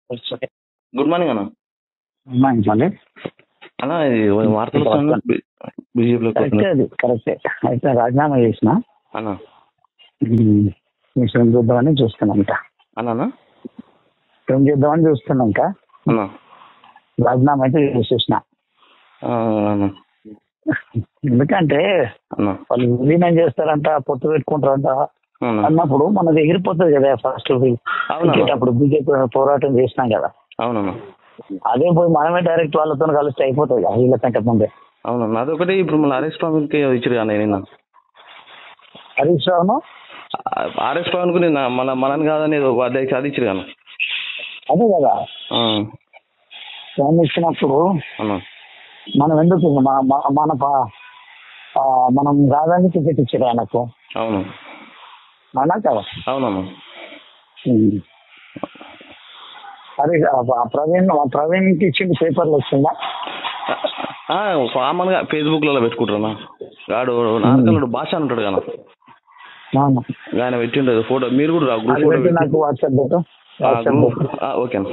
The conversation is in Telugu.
గుడ్ మార్నింగ్ అన్న. మళ్ళీ అన్న ఇది వార్తలు బీజేపీలో కరెక్టే, అది కరెక్టే. అయితే రాజీనామా చేసిన అన్న మిషన్ చూద్దామని చూస్తున్నాంట. అన్న ఏం చేద్దామని చూస్తున్నాంక అన్న రాజీనామా అయితే చేసేసిన. ఎందుకంటే వాళ్ళు విలీనం చేస్తారంట, పొత్తు పెట్టుకుంటారంట అన్నప్పుడు మనది ఎగిరిపోతుంది కదా. ఫస్ట్ అప్పుడు బీజేపీ పోరాటం చేసినాం కదా. అవునన్నా. అదే పోయి మనమే డైరెక్ట్ వాళ్ళతో కలిస్తే అయిపోతుంది కదా వీళ్ళకంటే ముందే. అవునన్నా. అదొకటి ఇప్పుడు మన హరీష్ పవన్కి ఇచ్చారు కానీ నిన్న హరీష్ రావును ఆర్ఎస్ పవన్ కు నిన్న మనని కాదని అది ఇచ్చారు కానీ. అదే కదా ఫోన్ ఇచ్చినప్పుడు మనం ఎందుకు మనం రాజానికి టికెట్ ఇచ్చారు ఆయనకు. అవును అవునా కదా. అవునమ్మా. అరే ప్రవీణ్కి ఇచ్చింది పేపర్లు వచ్చిందా? కామన్గా ఫేస్బుక్లలో పెట్టుకుంటారా వాడు నార్కల్ భాష అని ఉంటాడు కదా, ఆయన పెట్టిండదు ఫోటో. మీరు కూడా గ్రూప్ ఫోటో నాకు వాట్సాప్ ఓకే అన్న.